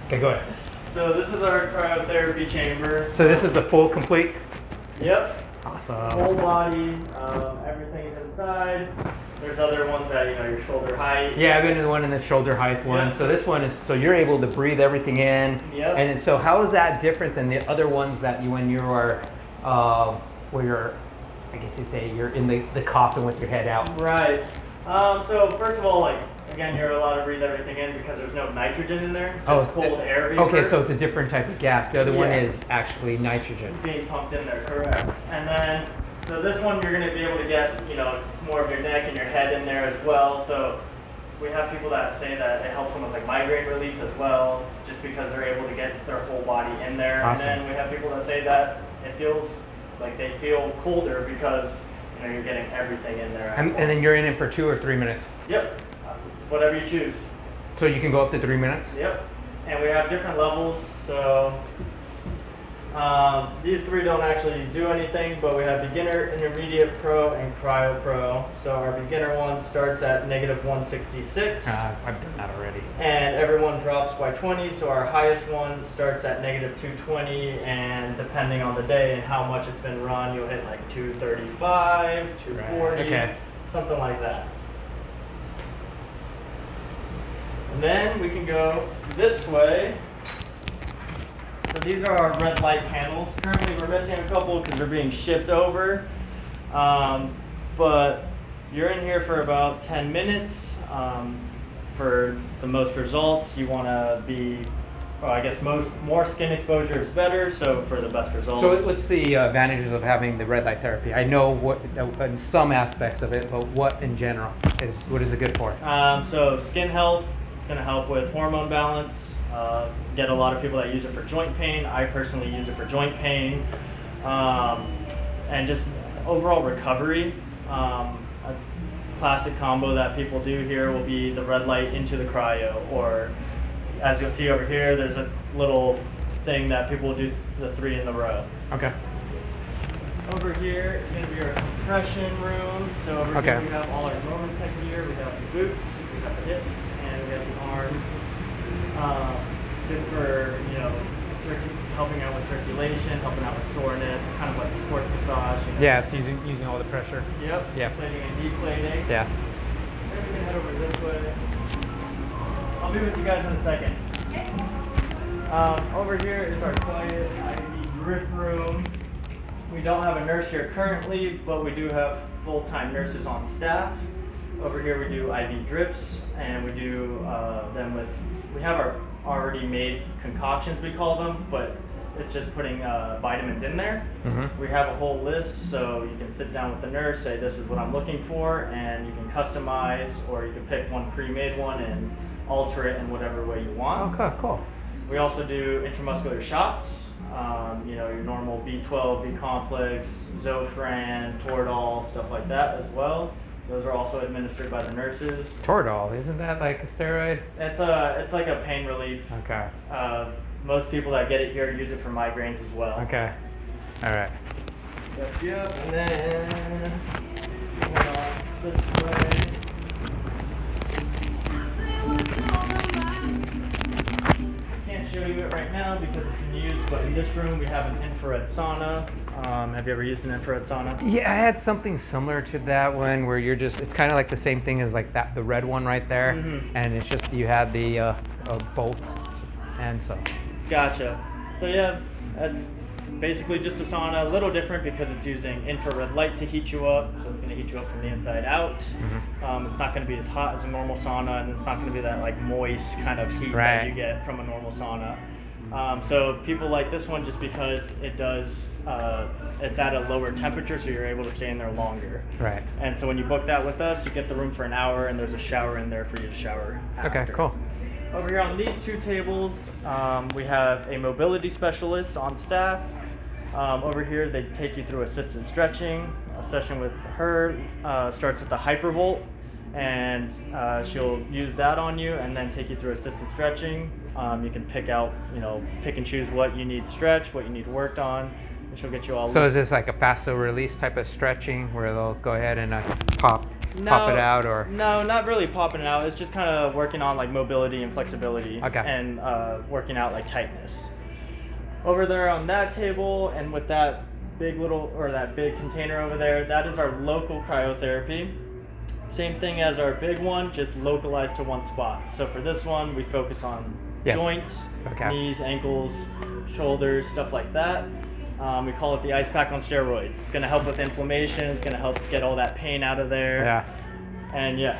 Okay, go ahead. So this is our cryotherapy chamber. So this is the full complete? Yep. Awesome. Whole body, everything's inside. There's other ones that, your shoulder height. Yeah, I've been to the one in the shoulder height one. Yep. So this one is, so you're able to breathe everything in. Yep. And so how is that different than the other ones that when you are, where you're, I guess you'd say you're in the coffin with your head out? Right. So first of all, again, you're allowed to breathe everything in because there's no nitrogen in there. It's just cold air vapor. Okay, so it's a different type of gas. The other one Yeah. is actually nitrogen. Being pumped in there, correct. And then, so this one you're going to be able to get, more of your neck and your head in there as well. So we have people that say that it helps them with migraine relief as well, just because they're able to get their whole body in there. Awesome. And then we have people that say that it feels like they feel colder because you're getting everything in there. And then you're in it for 2 or 3 minutes. Yep, whatever you choose. So you can go up to 3 minutes? Yep, and we have different levels. So these three don't actually do anything, but we have beginner, intermediate, pro, and cryo pro. So our beginner one starts at -166. I've done that already. And everyone drops by 20, so our highest one starts at -220, and depending on the day and how much it's been run, you'll hit 235, 240, Right. Okay. something like that. And then we can go this way. So these are our red light candles. Currently we're missing a couple because they're being shipped over. But you're in here for about 10 minutes. For the most results, you want to be, I guess more skin exposure is better, so for the best results. So what's the advantages of having the red light therapy? I know what in some aspects of it, but what in general what is it good for? So skin health, it's going to help with hormone balance. Get a lot of people that use it for joint pain. I personally use it for joint pain, and just overall recovery. A classic combo that people do here will be the red light into the cryo, or as you'll see over here, there's a little thing that people will do the 3 in the row. Okay. Over here is going to be our compression room. So over here we have all our Normatec gear. We have the boots, we have the hips, and we have the arms. Good for, helping out with circulation, helping out with soreness, kind of like a sports massage. Yeah, it's using all the pressure. Yep. Yeah. Inflating and deflating. Yeah. Then we can head over this way. I'll be with you guys in a second. Over here is our quiet IV drip room. We don't have a nurse here currently, but we do have full-time nurses on staff. Over here we do IV drips, and we do them with, we have our already made concoctions, we call them, but it's just putting vitamins in there. Mm-hmm. We have a whole list, so you can sit down with the nurse, say this is what I'm looking for, and you can customize, or you can pick one pre-made one and alter it in whatever way you want. Okay, cool. We also do intramuscular shots. Your normal B12, B-complex, Zofran, Toradol, stuff like that as well. Those are also administered by the nurses. Toradol, isn't that like a steroid? It's like a pain relief. Okay. Most people that get it here use it for migraines as well. Okay. All right. Yep. And then this way. Can't show you it right now because it's in use, but in this room we have an infrared sauna. Have you ever used an infrared sauna? Yeah, I had something similar to that one where it's kind of like the same thing as the red one right there. Mm-hmm. And it's just, you have the both, and so. Gotcha. So yeah, that's basically just a sauna, a little different because it's using infrared light to heat you up, so it's going to heat you up from the inside out. Mm-hmm. It's not going to be as hot as a normal sauna, and it's not going to be that moist kind of heat that you get from a normal sauna. So people like this one just because it does, it's at a lower temperature, so you're able to stay in there longer. Right. And so when you book that with us, you get the room for an hour, and there's a shower in there for you to shower after. Okay, cool. Over here on these two tables, we have a mobility specialist on staff. Over here, they take you through assisted stretching. A session with her starts with the Hypervolt, and she'll use that on you and then take you through assisted stretching. You can pick and choose what you need stretched, what you need worked on, and she'll get you all. So is this like a faster release type of stretching where they'll go ahead and pop pop it out, or? No, not really popping it out. It's just kind of working on like mobility and flexibility, Okay. and working out like tightness. Over there on that table, and with that that big container over there, that is our local cryotherapy. Same thing as our big one, just localized to one spot. So for this one, we focus on joints, Okay. knees, ankles, shoulders, stuff like that. We call it the ice pack on steroids. It's going to help with inflammation. It's going to help get all that pain out of there. Yeah. And yeah.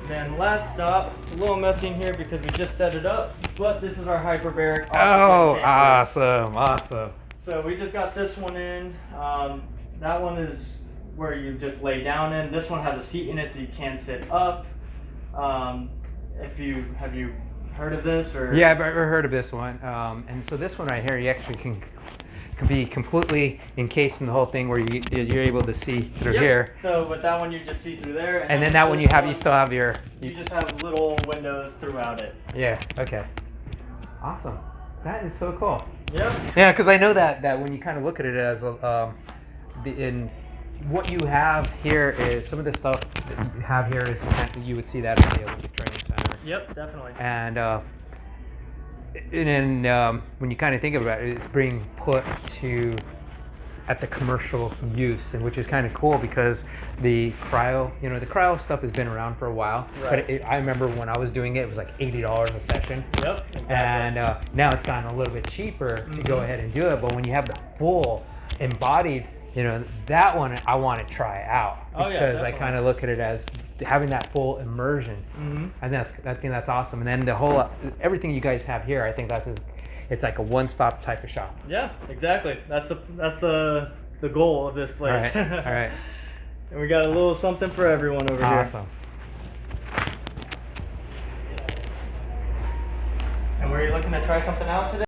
Then last stop, it's a little messy in here because we just set it up, but this is our hyperbaric oxygen Oh, chambers. awesome. So we just got this one in. That one is where you just lay down in. This one has a seat in it so you can sit up. Have you heard of this, or? Yeah, I've ever heard of this one. And so this one right here, you actually can be completely encased in the whole thing, where you're able to see through Yep. here. So with that one, you just see through there. And then that one you still have your. You just have little windows throughout it. Yeah. Okay. Awesome. That is so cool. Yep. Yeah, because I know that when you kind of look at it as in what you have here is some of the stuff that you have here is you would see that at the Olympic Training Center. Yep, definitely. And then when you kind of think about it, it's being put at the commercial use, and which is kind of cool because the cryo stuff has been around for a while. Right. But I remember when I was doing it, it was like $80 a session. Yep. Exactly. And now it's gotten a little bit cheaper to go ahead and do it. But when you have the full embodied, that one I want to try out, Oh, yeah, because I definitely. kind of look at it as having that full immersion. And I think that's awesome. And then the whole everything you guys have here, I think it's like a one-stop type of shop. Yeah, exactly. That's the goal of this place. All right. And we got a little something for everyone over here. Awesome. And were you looking to try something out today?